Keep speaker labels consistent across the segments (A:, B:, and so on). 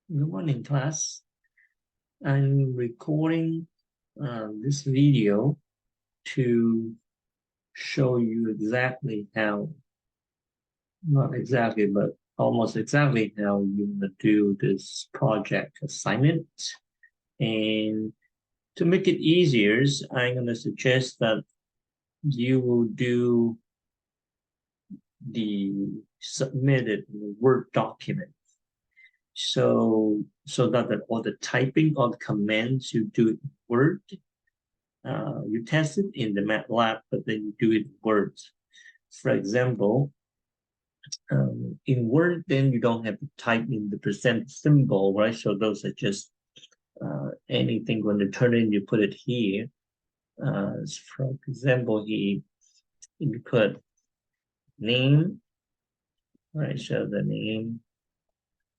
A: Good morning, class. I'm recording this video to show you exactly how, not exactly, but almost exactly how you will do this project assignment. And to make it easier, I'm going to suggest that you will do the submitted Word document. So that all the typing of commands you do in Word, you test it in the MATLAB, but then you do it in words. For example, in Word, then you don't have to type in the percent symbol, right? So those are just anything when you turn in, you put it here. For example, here, you put name, right? So the name,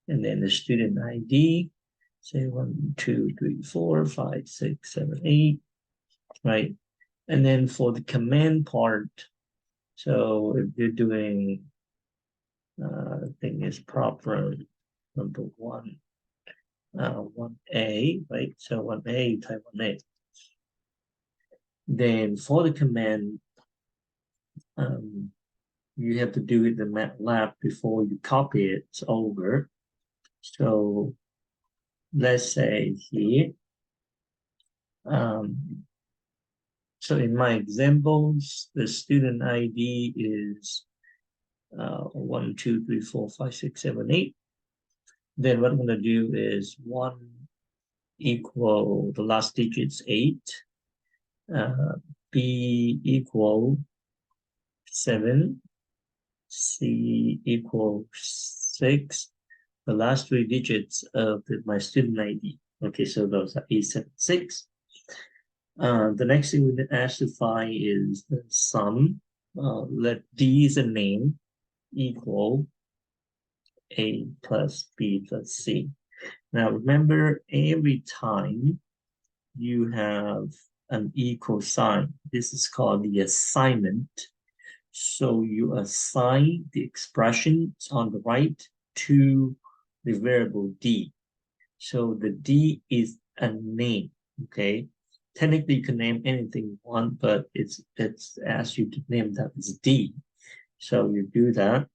A: and then the student ID, say 1, 2, 3, 4, 5, 6, 7, 8, right? And then for the command part, so if you're doing thing is proper number one, 1A, right? So 1A, type 1A. Then for the command, you have to do it in MATLAB before you copy it over. So let's say here, so in my examples, the student ID is 1, 2, 3, 4, 5, 6, 7, 8. Then what I'm going to do is 1 equal the last digit's 8, B equal 7, C equal 6, the last 3 digits of my student ID. Okay, so those are 876. The next thing we need to find is the sum. Let D is a name equal A plus B plus C. Now remember, every time you have an equal sign, this is called the assignment. So you assign the expressions on the right to the variable D. So the D is a name, okay? Technically, you can name anything you want, but it's asked you to name that as D. So you do that.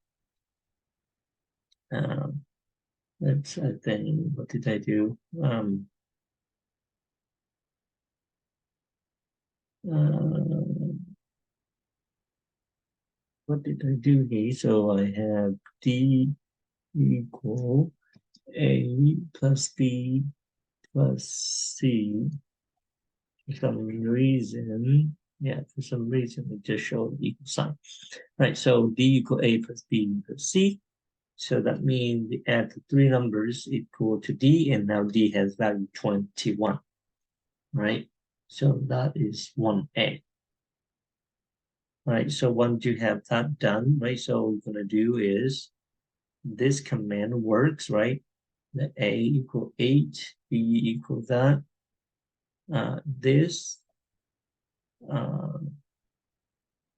A: Let's, I think, what did I do? What did I do here? So I have D equal A plus B plus C. For some reason, it just showed equal sign. Right, so D equal A plus B plus C. So that means we add the 3 numbers equal to D, and now D has value 21, right? So that is 1A. Right, so once you have that done, right, so what we're going to do is this command works, right? The A equal 8, B equal that. This, I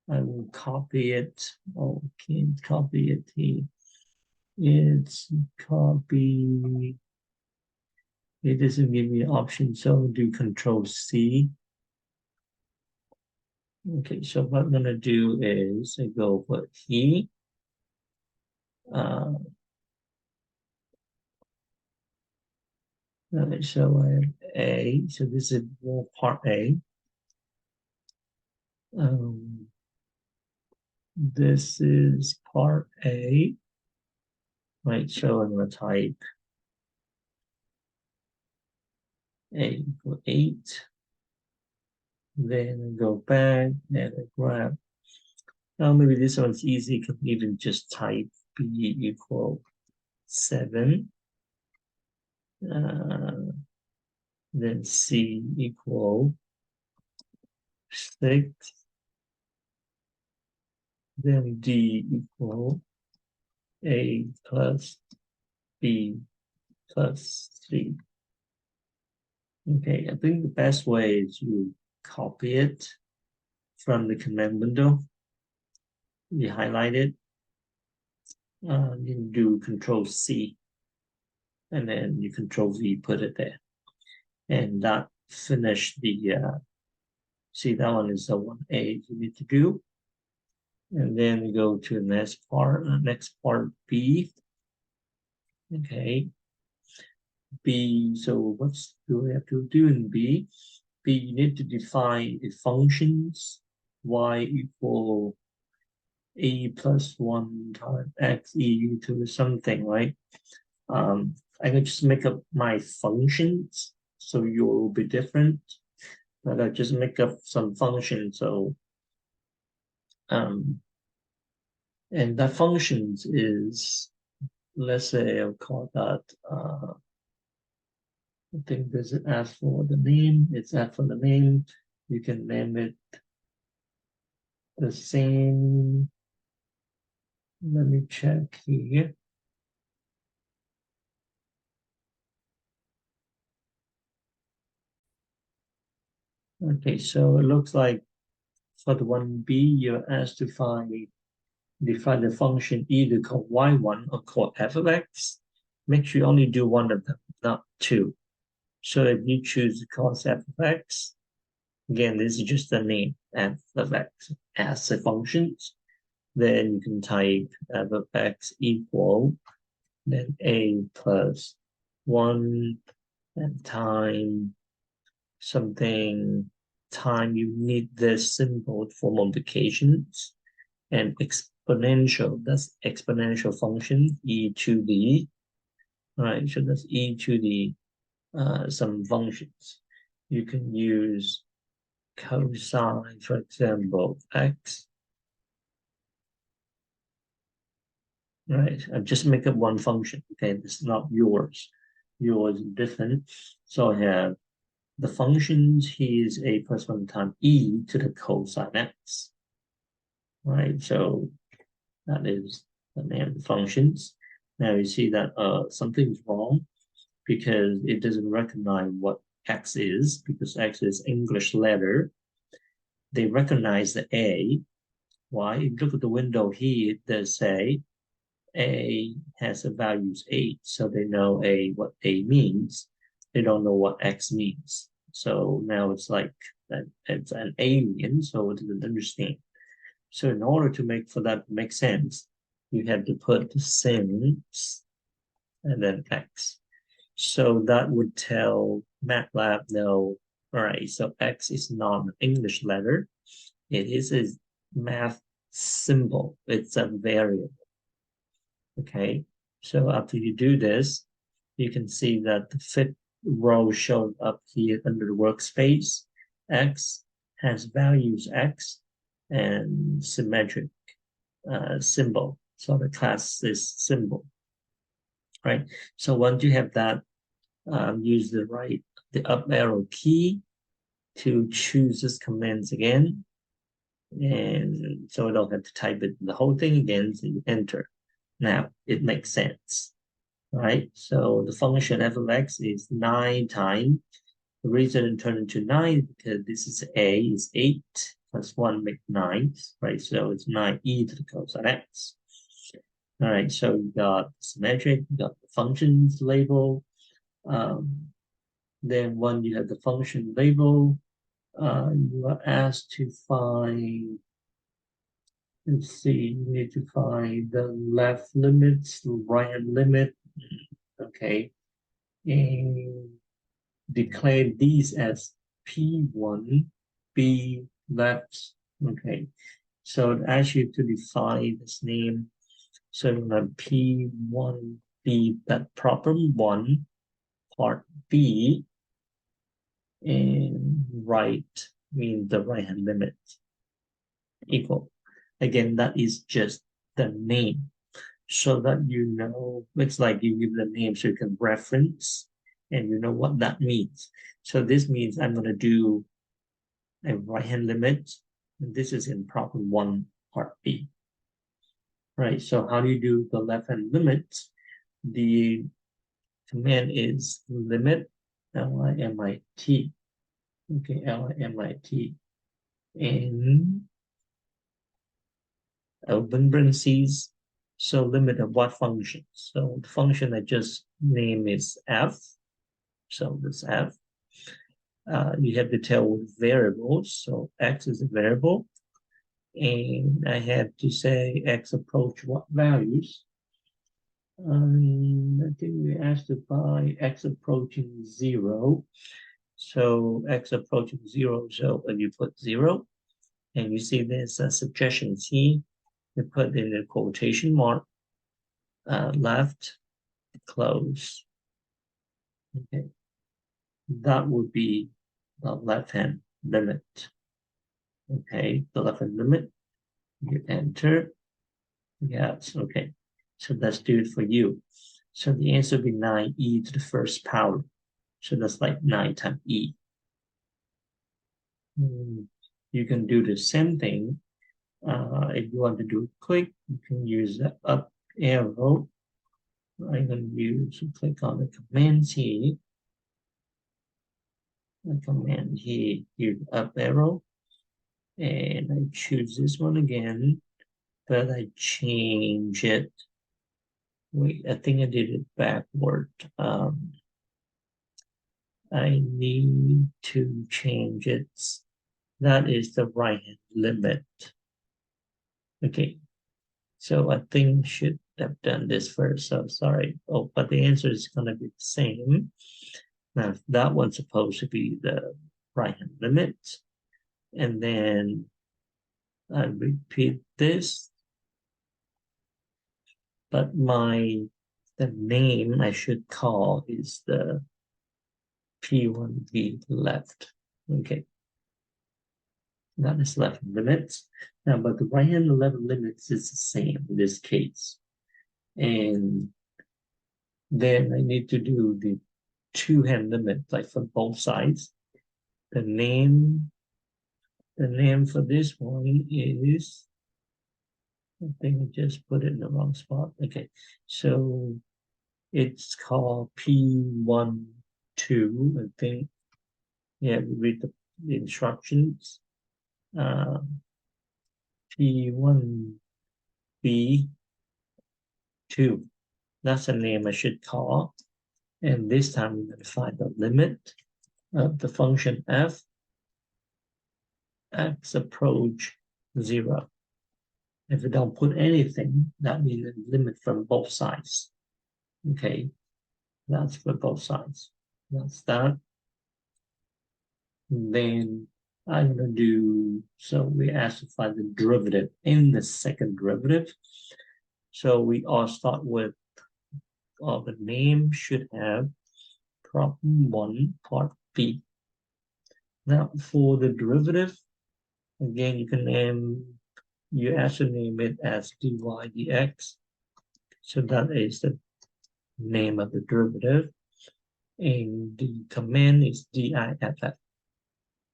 A: will copy it. Oh, can't copy it here. It's copy. It doesn't give me an option, so do Control C. Okay, so what I'm gonna do is I go put here. So I have A. So this is part A. This is part A. Right, so I'm gonna type A equal 8. Then go back and I grab. Now maybe this one's easy. You can even just type B equal 7. Then C equal 6. Then D equal A plus B plus C. Okay, I think the best way is you copy it from the command window. You highlight it. You do Control C. and then you control V, put it there. And that finished the, see that one is the 1A you need to do. And then you go to the next part B. Okay, B, so what do we have to do in B? B, you need to define the functions y equal a plus 1 times x e to something, right? I can just make up my functions, so you will be different. But I just make up some function, so and that functions is, let's say I'll call that I think this is ask for the name, it's ask for the name. You can name it the same. Let me check here. Okay, so it looks like for the 1B, you're asked to define the function either called y1 or called f of x. Make sure you only do one of them, not two. So if you choose cos f of x, again, this is just the name f of x as the functions. Then you can type f of x equal then a plus 1 and time something time you need this symbol for multiplications and exponential, that's exponential function e to the, all right, so that's e to the some functions. You can use cosine, for example, x, right? I just make up one function, okay? It's not yours. Yours is different. So I have the functions here is a plus 1 times e to the cosine x, right? So that is the name of the functions. Now you see that something's wrong because it doesn't recognize what x is, because x is English letter. They recognize the a. Why? If you look at the window here, it does say a has a values 8, so they know what a means. They don't know what x means. So now it's like that it's an alien, so it doesn't understand. So in order to make for that to make sense, you have to put the since and then x. So that would tell MATLAB, no, all right, so x is not an English letter. It is a math symbol. It's a variable. Okay, so after you do this, you can see that the fifth row showed up here under the workspace. X has values x and symmetric symbol. So the class is symbol, right? So once you have that, use the up arrow key to choose this commands again. And so I don't have to type it the whole thing again, so you enter. Now it makes sense, right? So the function f of x is 9 times. The reason it turned into 9 is because this is a is 8 plus 1 make 9, right? So it's 9e to the cosine x. All right, so you got symmetric, you got the functions label. Then when you have the function label, you are asked to find, let's see, you need to find the left limits, the right hand limit, okay, and declare these as P1, B left, okay. So it asks you to define this name. So P1, B, that problem 1, part B, and right means the right hand limit equal. Again, that is just the name. So that you know, it's like you give the name so you can reference and you know what that means. So this means I'm going to do a right hand limit. And this is in problem 1, part B. Right, so how do you do the left hand limit? The command is limit L-I-M-I-T. Okay, L-I-M-I-T. In open parentheses, So limit of what function? So the function I just named is f. So this f. You have to tell variables. So x is a variable. And I have to say x approach what values. I think we asked to find x approaching 0. So x approaching 0, so when you put 0, and you see there's a suggestion here, you put in a quotation mark, left, close. Okay, that would be the left-hand limit. Okay, the left-hand limit, you enter. Yes, okay. So let's do it for you. So the answer would be 9e to the first power. So that's like 9 times e. You can do the same thing. If you want to do it quick, you can use the up arrow. I'm going to use, click on the commands here. The command here, use up arrow. And I choose this one again, but I change it. Wait, I think I did it backward. I need to change it. That is the right-hand limit. Okay, so I think should have done this first. So sorry. Oh, but the answer is going to be the same. Now that one's supposed to be the right-hand limit, and then I repeat this. But the name I should call is the P1B left. Okay, that is left limits. Now, but the right hand and left limits is the same in this case. And then I need to do the two-hand limit, like for both sides. The name for this one is, I think I just put it in the wrong spot. Okay, so it's called P12, I think. Yeah, read the instructions. P1B2. That's the name I should call. And this time we're going to find the limit of the function f, x approach 0. If we don't put anything, that means a limit from both sides. Okay, that's for both sides. That's that. And then I'm going to do, so we asked to find the derivative in the second derivative. So we all start with, the name should have problem 1, part B. Now for the derivative, again, you can you actually name it as dy dx. So that is the name of the derivative. And the command is diff.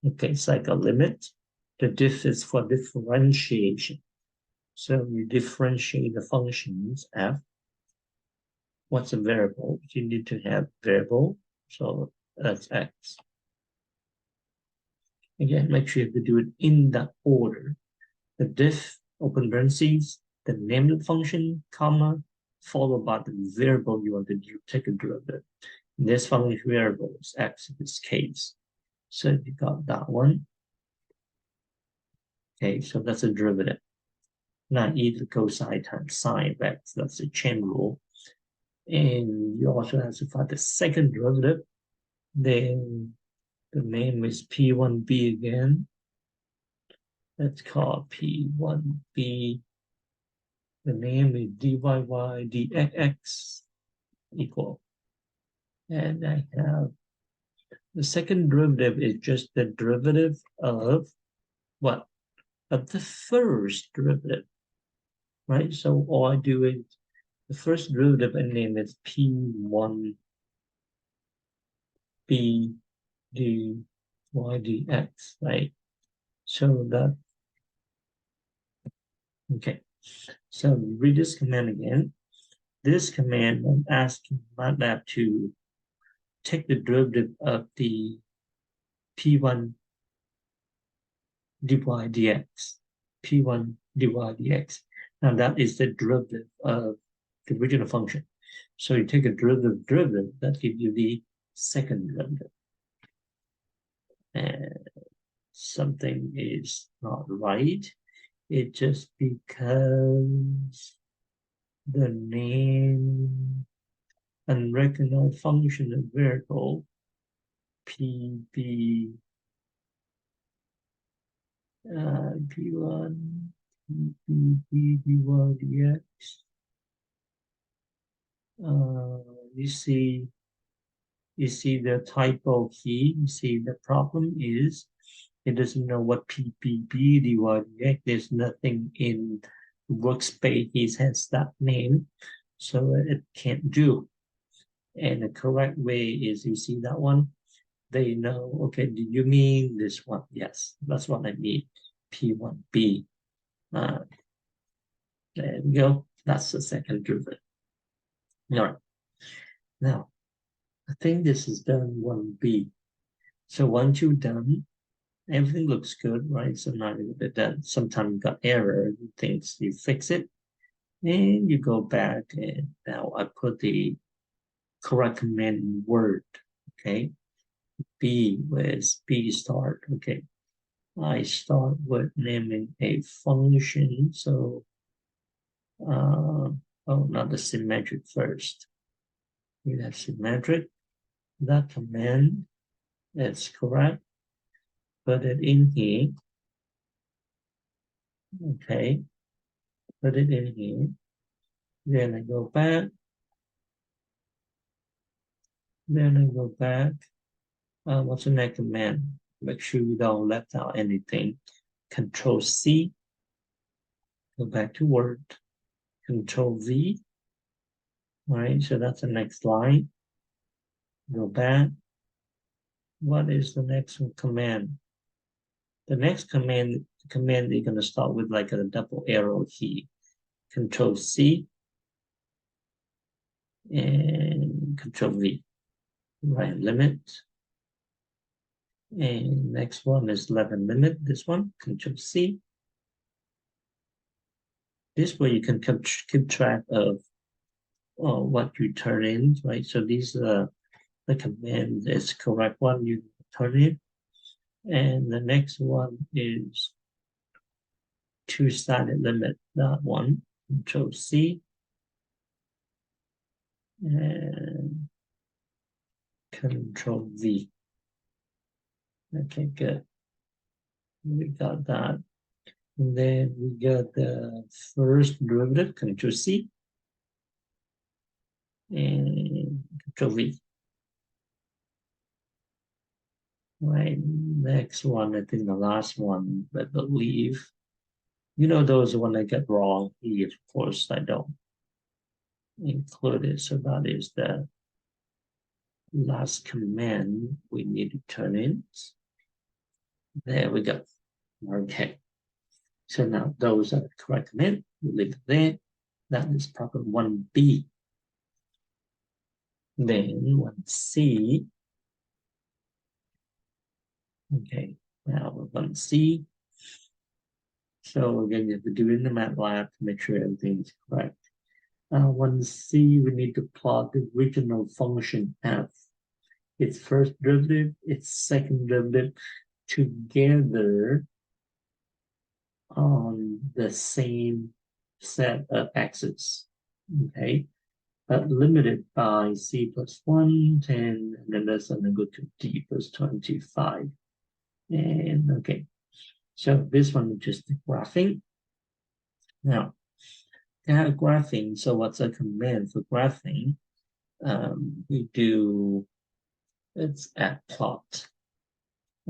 A: Okay, it's like a limit. The diff is for differentiation. So you differentiate the functions f. What's a variable? You need to have variable. So that's x. Again, make sure you have to do it in that order. The diff, open parentheses, the name of the function, comma, followed by the variable you want to take a derivative. This function variable is x in this case. So you got that one. Okay, so that's a derivative. Now e to the cosine times sine of x. That's the chain rule. And you also have to find the second derivative. Then the name is P1B again. Let's call P1B. The name is dYY dxx equal. And I have the second derivative is just the derivative of what? Of the first derivative, right? So all I do is the first derivative I name is P1B dy dx, right? So that, okay. So read this command again. This command, I'm asking MATLAB to take the derivative of the P1 dy dx, P1 dy dx. Now that is the derivative of the original function. So you take a derivative, that gives you the second derivative. And something is not right. It's just because the name unrecognized function of variable PB P1 PB D1 dx. You see the typo key. You see the problem is it doesn't know what PPB dy dx. There's nothing in workspace. It has that name, so it can't do. And the correct way is you see that one. They know, okay, do you mean this one? Yes, that's what I mean. P1B. There we go. That's the second derivative. All right. Now, I think this is done 1B. So once you're done, everything looks good, right? So now you're done. Sometimes you got error, things you fix it, and you go back. And now I put the correct command in Word. Okay. B, where's B start? Okay. I start with naming a function. So, oh, not the symmetric first. We have symmetric. That command is correct. Put it in here. Okay. Put it in here. Then I go back. Then I go back. What's the next command? Make sure you don't left out anything. Control C. Go back to Word. Control V. All right, so that's the next line. Go back. What is the next command? The next command you're going to start with like a double arrow key. Control C and Control V. Right limit. And next one is left limit. This one, Control C. This way you can keep track of what you turn in, right? So these are the command is correct one you turn in. And the next one is two-sided limit, that one. Control C and Control V. Okay, good. We got that. And then we got the first derivative, Control C and Control V. Right, next one, I think the last one, I believe. You know, those one I get wrong here, of course, I don't include it. So that is the last command we need to turn in. There we go. Okay. So now those are the correct command. We leave it there. That is problem 1B. Then 1C. Okay, now 1C. So again, you have to do it in the MATLAB to make sure everything is correct. 1C, we need to plot the original function f. Its first derivative, its second derivative together on the same set of axes. Okay, but limited by c plus 1, 10, and then that's going to go to d plus 25. And okay, so this one is just the graphing. Now, to have graphing, so what's a command for graphing? We do, it's at plot.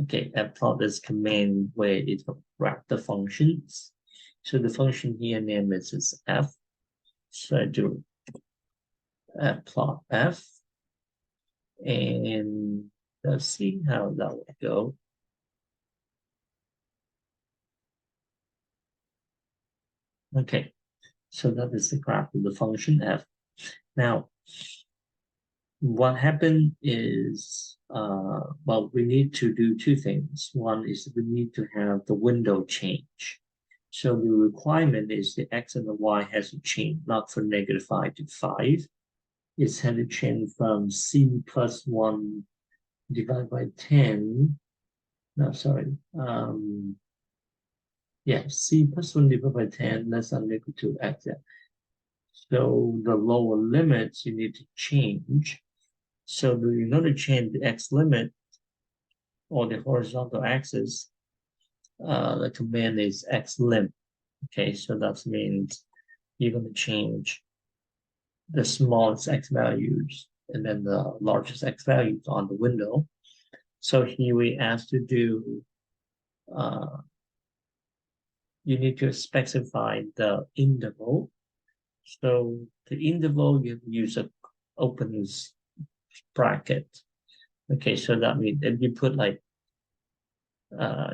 A: Okay, at plot is command where it will graph the functions. So the function here name is f. So I do at plot f. And let's see how that will go. Okay, so that is the graph of the function f. Now, what happened is, well, we need to do two things. One is we need to have the window change. So the requirement is the x and the y has to change, not from -5 to 5. It's had to change from c plus 1 divided by 10. No, sorry. Yeah, c plus 1 divided by 10 less than or equal to x. Yeah. So the lower limits you need to change. So in order to change the x limit or the horizontal axis, the command is xlim. Okay, so that means you're going to change the smallest x values and then the largest x values on the window. So here we asked to do, you need to specify the interval. So the interval, you use a open bracket. Okay, so that means if you put like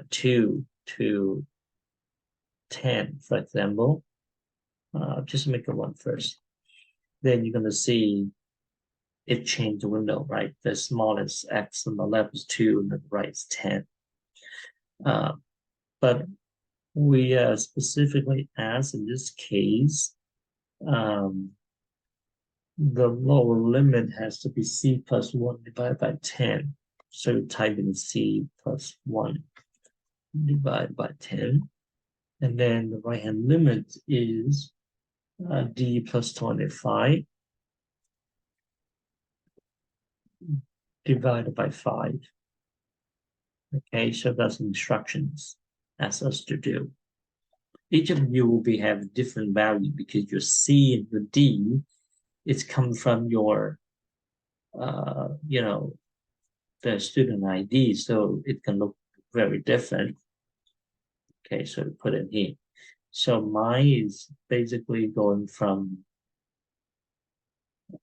A: 2 to 10, for example, just make it 1 first. Then you're going to see it change the window, right? The smallest x on the left is 2 and the right is 10. But we specifically asked in this case, the lower limit has to be c plus 1 divided by 10. So type in c plus 1 divided by 10. And then the right-hand limit is d plus 25 divided by 5. Okay, so that's instructions ask us to do. Each of you will have different value because your C and your D is come from your, the student ID, so it can look very different. Okay, so put it here. So mine is basically going from,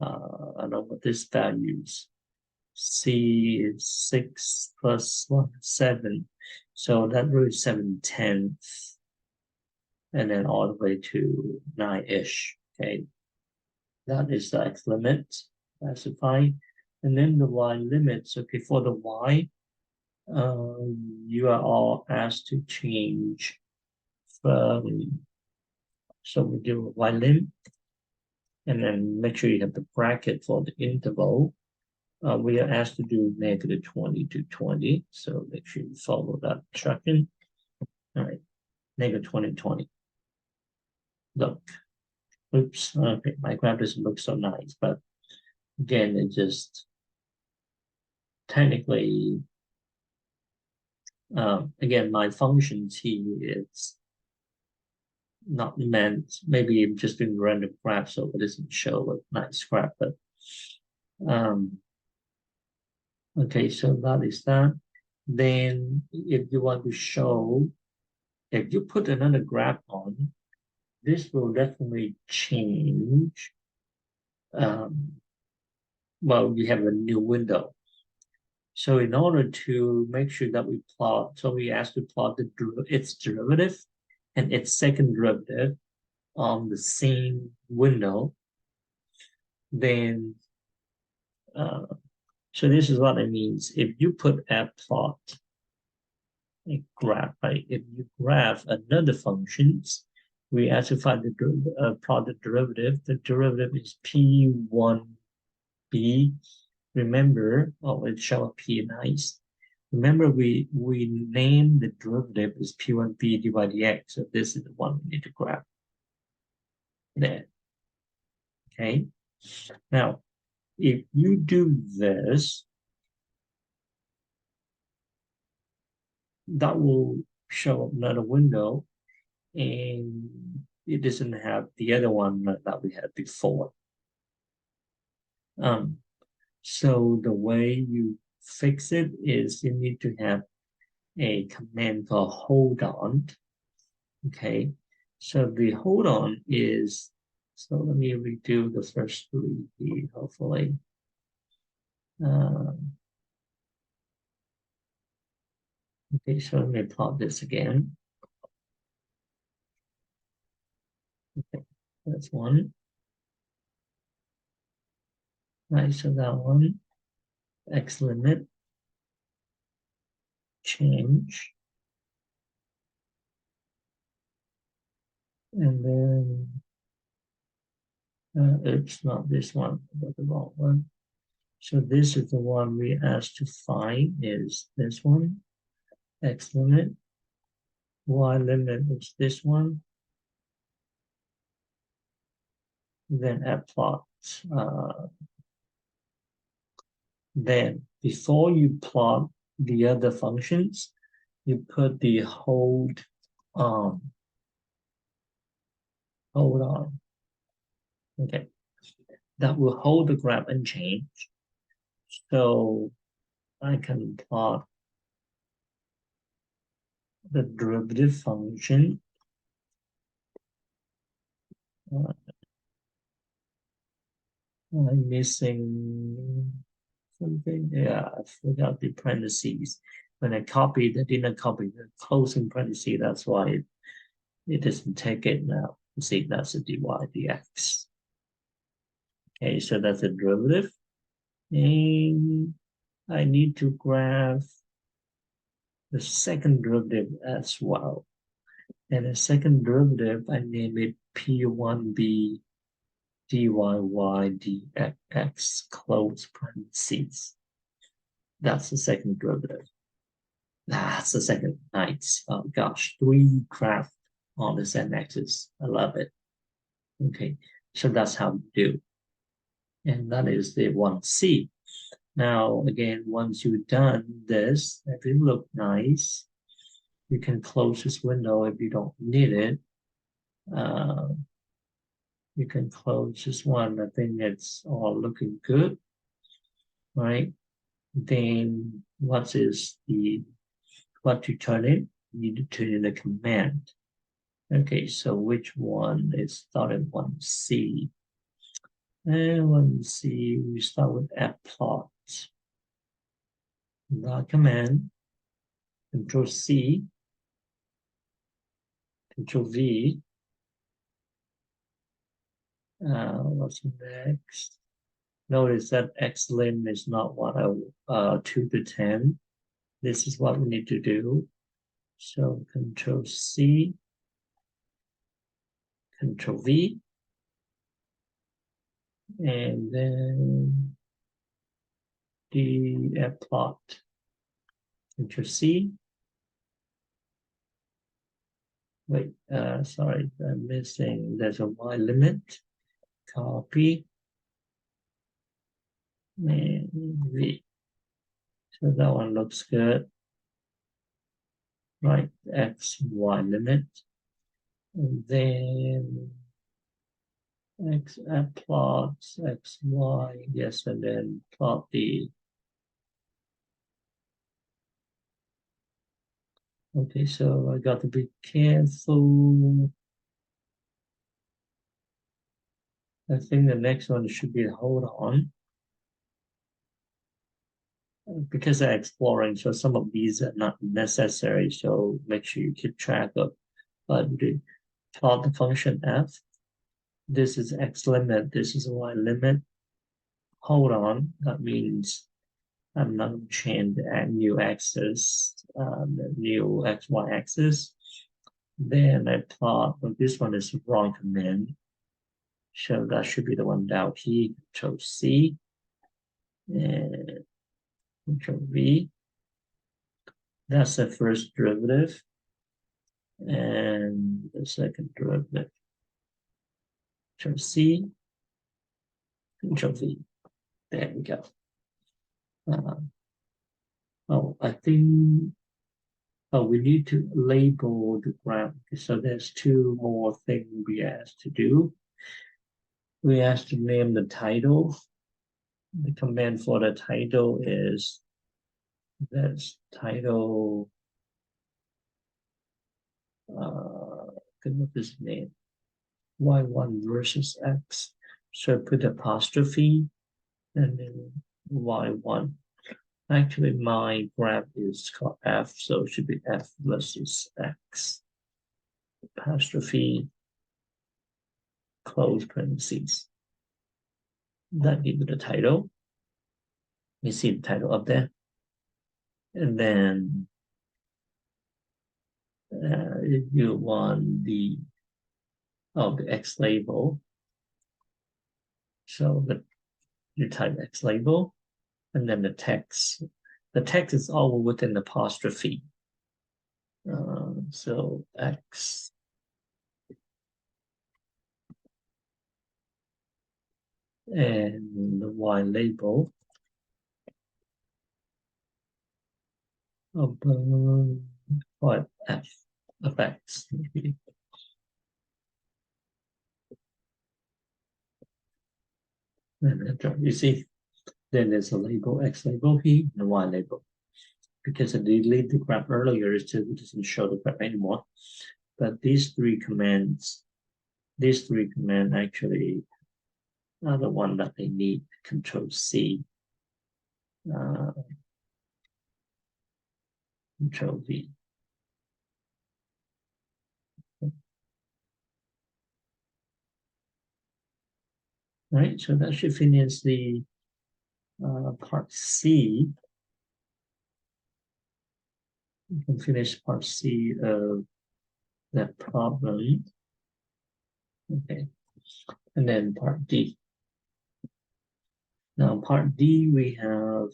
A: I don't know what this value is. C is 6 plus 1, 7. So that really 7/10, and then all the way to 9-ish. Okay, that is the x limit specified. And then the y limits. Okay, for the y, you are all asked to change from, so we do a y lim, and then make sure you have the bracket for the interval. We are asked to do -20 to 20, so make sure you follow that instruction. All right, -20, 20. Look, oops, okay, my graph doesn't look so nice, but again, it just technically, again, my functions here is not meant, maybe I'm just doing random graph, so it doesn't show a nice graph, but okay, so that is that. Then if you want to show, if you put another graph on, this will definitely change. Well, you have a new window. So in order to make sure that we plot, so we asked to plot its derivative and its second derivative on the same window. Then, so this is what it means. If you put a plot, a graph, right? If you graph another functions, we have to find the plot the derivative. The derivative is P1b. Remember, oh, it show up P nice. Remember, we named the derivative as P1b divided by x. So this is the one we need to graph there. Okay. Now, if you do this, that will show up another window, and it doesn't have the other one that we had before. So the way you fix it is you need to have a command called hold on. Okay, so the hold on is, so let me redo the first 3 here, hopefully. Okay, so let me plot this again. Okay, that's one. Right, so that one, x limit, change. And then it's not this one, but the wrong one. So this is the one we asked to find is this one, x limit. Y limit is this one. Then add plot. Then before you plot the other functions, you put the hold on. Okay, that will hold the graph unchanged. So I can plot the derivative function. I'm missing something. Yeah, I forgot the parentheses. When I copied, I didn't copy the closing parentheses. That's why it doesn't take it now. You see, that's a dy dx. Okay, so that's a derivative. And I need to graph the second derivative as well. And the second derivative, I name it P1b dyy dx, close parentheses. That's the second derivative. That's the second. Nice. Oh gosh, 3 graphs on the same axis. I love it. Okay, so that's how you do. And that is the 1C. Now, again, once you've done this, if it looks nice, you can close this window if you don't need it. You can close this one. I think it's all looking good, right? Then what to turn in? You need to turn in the command. Okay, so which one is starting 1C? And 1C, we start with plot. The command, Control C, Control V. What's next? Notice that xlim is not what I 2 to 10. This is what we need to do. So Control C, Control V, and then the plot. Control C. Wait, sorry, I'm missing. There's a Y limit. Copy and V. So that one looks good. Right, X, Y limit. And then X plot X, Y, yes, and then plot the. Okay, so I got to be careful. I think the next one should be hold on. Because I'm exploring, so some of these are not necessary, so make sure you keep track of. But plot the function f. This is x limit, this is y limit. Hold on, that means I'm not going to change the new axis, the new xy axis. Then I plot, well, this one is wrong command. So that should be the one down here, Control C, and Control V. That's the first derivative. And the second derivative. Control C, Control V. There we go. I think we need to label the graph. So there's 2 more things we asked to do. We asked to name the title. The command for the title is this title. What is the name? Y1 versus X. So put apostrophe and then Y1. Actually, my graph is called F, so it should be F versus X. Apostrophe, close parentheses. That gives you the title. You see the title up there. And then if you want the of the X label. So you type X label, and then the text. The text is all within apostrophe. So X and the Y label of what F of X maybe. And then you see, then there's a label X label here and Y label. Because I deleted the graph earlier, it doesn't show the graph anymore. But these three commands actually are the one that they need. Control C, Control V. Right, so that should finish the part C. You can finish part C of that problem. Okay, and then part D. Now part D we have,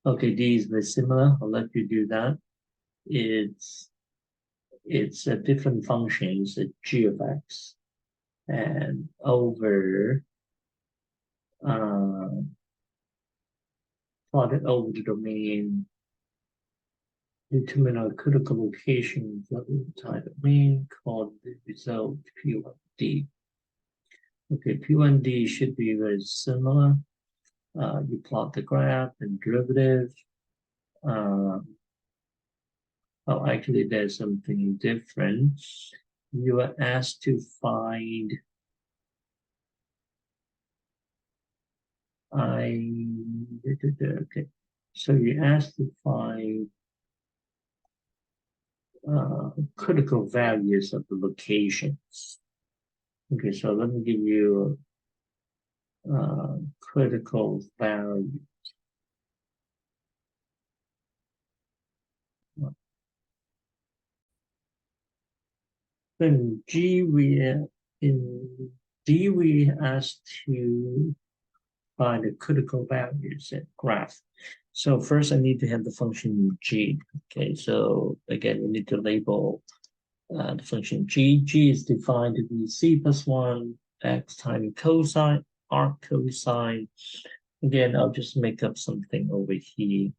A: okay, D is very similar. I'll let you do that. It's a different functions, a g of x, and over plotted over the domain, determine a critical location of the entire domain called the result P1D. Okay, P1D should be very similar. You plot the graph and derivative. Oh, actually, there's something different. You are asked to find okay. So you asked to find critical values of the locations. Okay, so let me give you critical value. In D we asked to find the critical values in graph. So first I need to have the function g. Okay, so again, we need to label the function g. G is defined to be c plus 1 x times cosine, arc cosine. Again, I'll just make up something over here.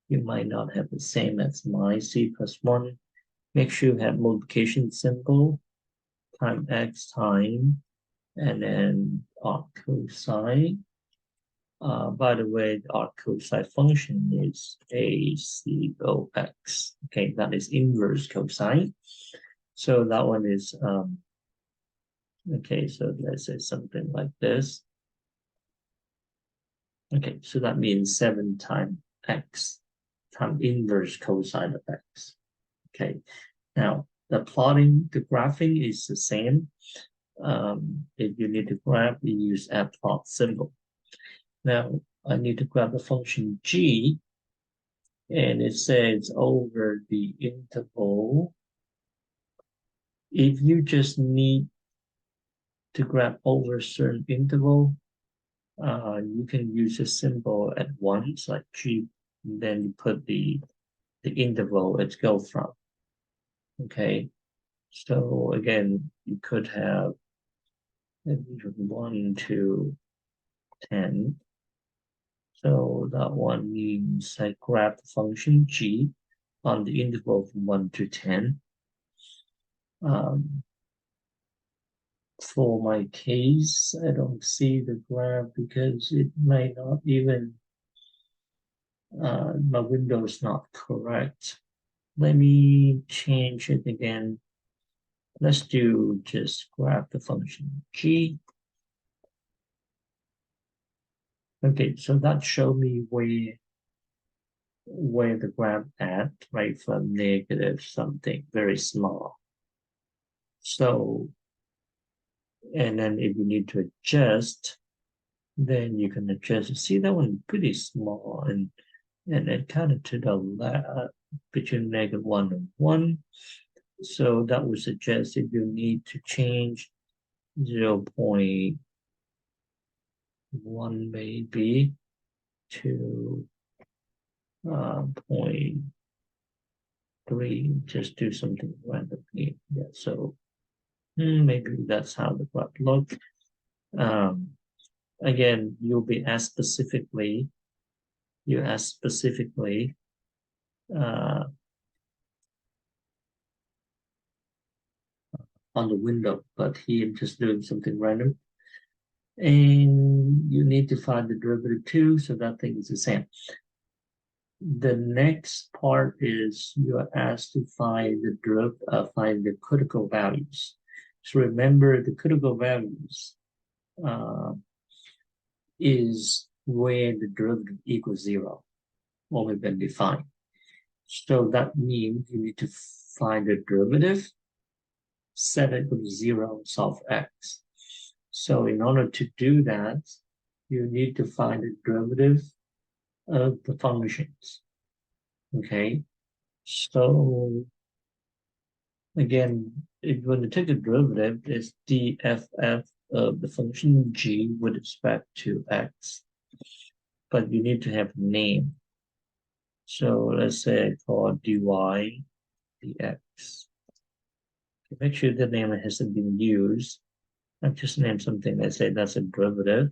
A: You might not have the same as my c plus 1. Make sure you have multiplication symbol times x time, and then arc cosine. By the way, the arc cosine function is ACOX. Okay, that is inverse cosine. So that one is, okay, so let's say something like this. Okay, so that means 7 times x times inverse cosine of x. Okay, now the graphing is the same. If you need to graph, you use plot symbol. Now I need to grab the function g, and it says over the interval. If you just need to grab over a certain interval, you can use a symbol at once, like g, then you put the interval it's go from. Okay, so again, you could have 1 to 10. So that one means I grab the function g on the interval from 1 to 10. For my case, I don't see the graph because it may not even, my window is not correct. Let me change it again. Let's do just grab the function g. Okay, so that showed me where the graph at, right, from negative something very small. So, and then if you need to adjust, then you can adjust. See, that one pretty small, and then kind of to the left between -1 and 1. So that would suggest that you need to change 0.1 maybe to 0.3, just do something randomly. Yeah, so maybe that's how the graph looks. Again, you'll be asked specifically, uh, on the window, but here I'm just doing something random. And you need to find the derivative too, so that thing is the same. The next part is you are asked to find the critical values. So remember, the critical values is where the derivative equals 0, what we've been defined. So that means you need to find the derivative, set it equal to 0, solve x. So in order to do that, you need to find the derivative of the functions. Okay, so again, when you take a derivative, it's dff of the function g with respect to x, but you need to have a name. So let's say I call dy dx. Make sure the name hasn't been used. I just name something. Let's say that's a derivative.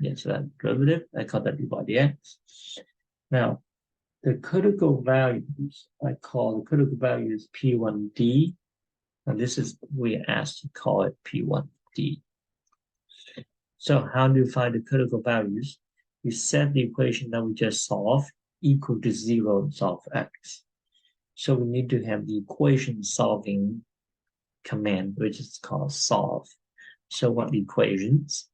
A: Yes, that derivative. I call that dy dx. Now, the critical values, I call the critical values P1D. And this is, we're asked to call it P1D. So how do you find the critical values? You set the equation that we just solved equal to 0 and solve x. So we need to have the equation solving command, which is called solve. So what equations?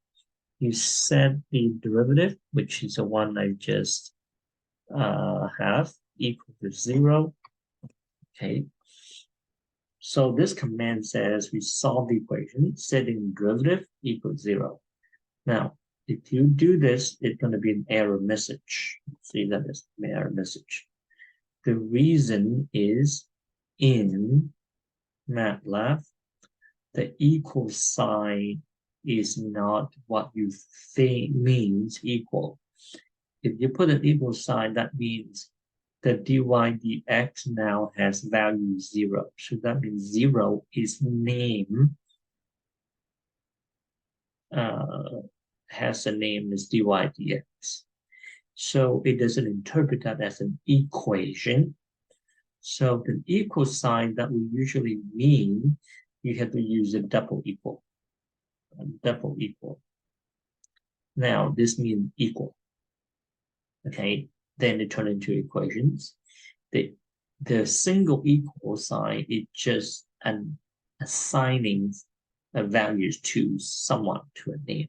A: You set the derivative, which is the one I just have, equal to 0. Okay. So this command says we solve the equation, setting derivative equals 0. Now, if you do this, it's going to be an error message. See that is an error message. The reason is in MATLAB, the equal sign is not what you think means equal. If you put an equal sign, that means the dy dx now has value 0. So that means 0 is name, has a name as dy dx. So it doesn't interpret that as an equation. So the equal sign that we usually mean, you have to use a double equal. Double equal. Now this means equal. Okay, then they turn into equations. The single equal sign is just an assigning values to someone, to a name.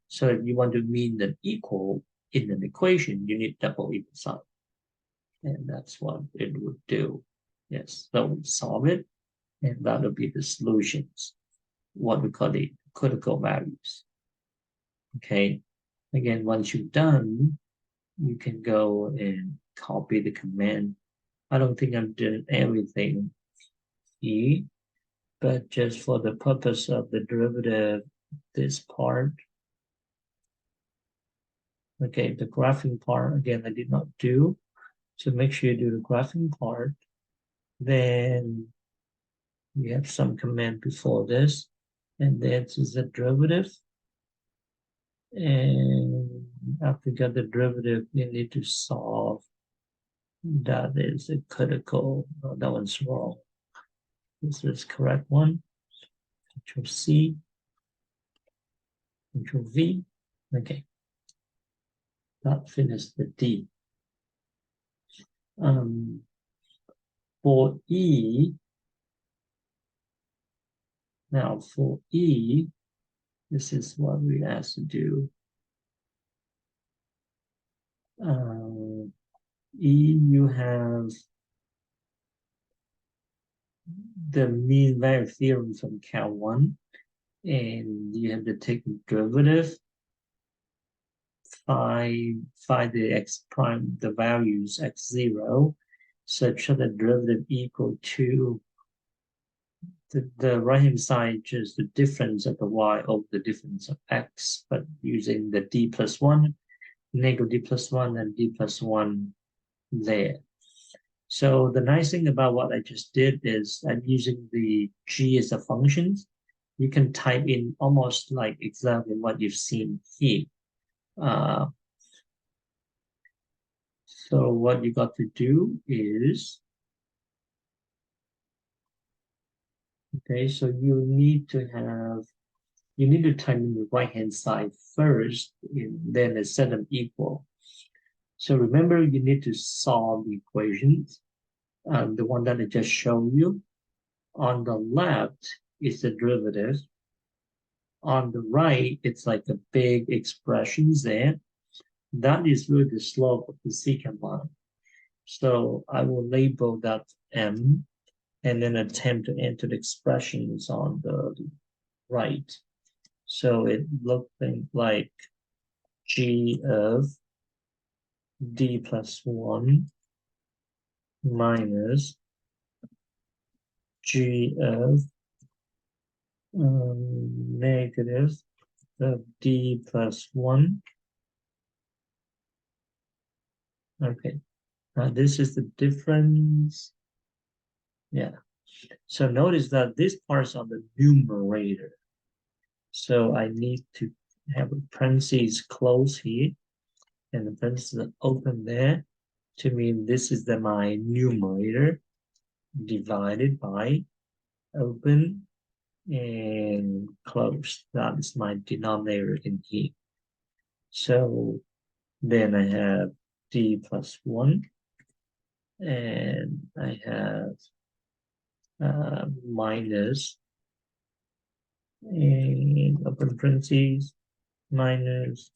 A: So if you want to mean an equal in an equation, you need double equal sign. And that's what it would do. Yes, so we solve it, and that'll be the solutions, what we call the critical values. Okay, again, once you've done, you can go and copy the command. I don't think I've done everything here, but just for the purpose of the derivative, this part. Okay, the graphing part, again, I did not do. So make sure you do the graphing part. Then you have some command before this, and this is the derivative. And after you got the derivative, you need to solve. That is a critical, that one's wrong. This is correct one. Control C, Control V. Okay. That finished the D. For E, now for E, this is what we asked to do. E, you have the mean value theorem from Cal 1, and you have to take the derivative, find the x prime, the values x0, such that the derivative equal to the right-hand side just the difference of the y over the difference of x, but using the d plus 1, negative d plus 1, and d plus 1 there. So the nice thing about what I just did is I'm using the g as a function. You can type in almost like exactly what you've seen here. So what you got to do is, okay, so you need to type in the right-hand side first, and then set them equal. So remember, you need to solve the equations. The one that I just showed you. On the left is the derivative. On the right, it's like a big expressions there. That is really the slope of the secant line. So I will label that m, and then attempt to enter the expressions on the right. So it looks like g of d plus 1 minus g of negative of d plus 1. Okay, now this is the difference. Yeah, so notice that this part is on the numerator. So I need to have a parentheses close here and the parentheses open there to mean this is my numerator divided by open and close. That is my denominator in here. So then I have d plus 1 and I have minus and open parentheses minus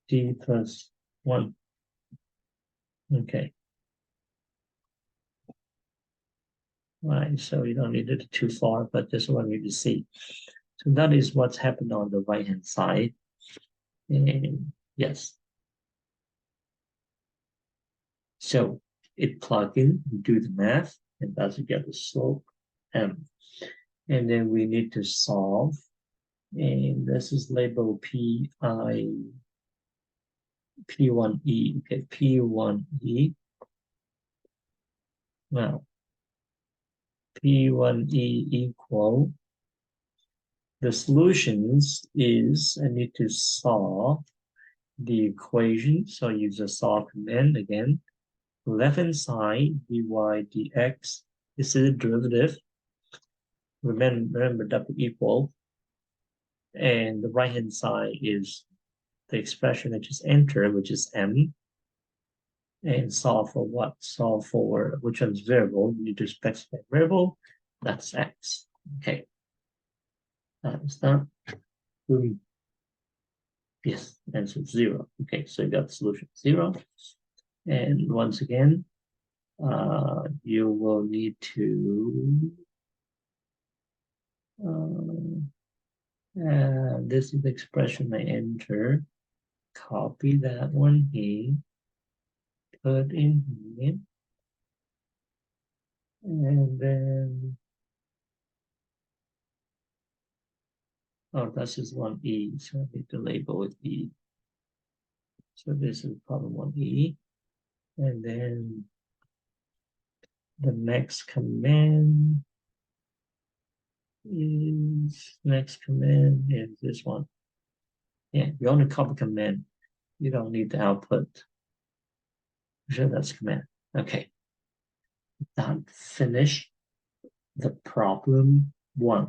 A: d plus 1. Okay. Right, so you don't need it too far, but just want you to see. So that is what's happened on the right-hand side. And yes. So it plug in, do the math, and that's to get the slope m. And then we need to solve. And this is labeled P1E. Okay, P1E. Now, P1E equal, the solutions is I need to solve the equation. So I use the solve command again. Left-hand side, dy dx, this is a derivative. Remember W equal. And the right-hand side is the expression I just entered, which is m. And solve for what? Solve for which one's variable. You need to specify variable. That's x. Okay. That's that. Boom. Yes, answer 0. Okay, so you got the solution 0. And once again, you will need to this is the expression I enter. Copy that one here. Put in here. And then this is 1E, so I need to label it E. So this is problem 1E. And then the next command is this one. Yeah, you only copy command. You don't need the output. So that's command. Okay. That finish the problem 1.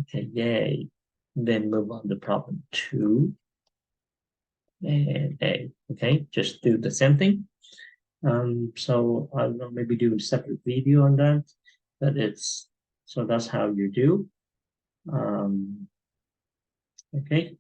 A: Okay, yay. Then move on to problem 2 and A. Okay, just do the same thing. So I'll maybe do a separate video on that. But so that's how you do. Okay.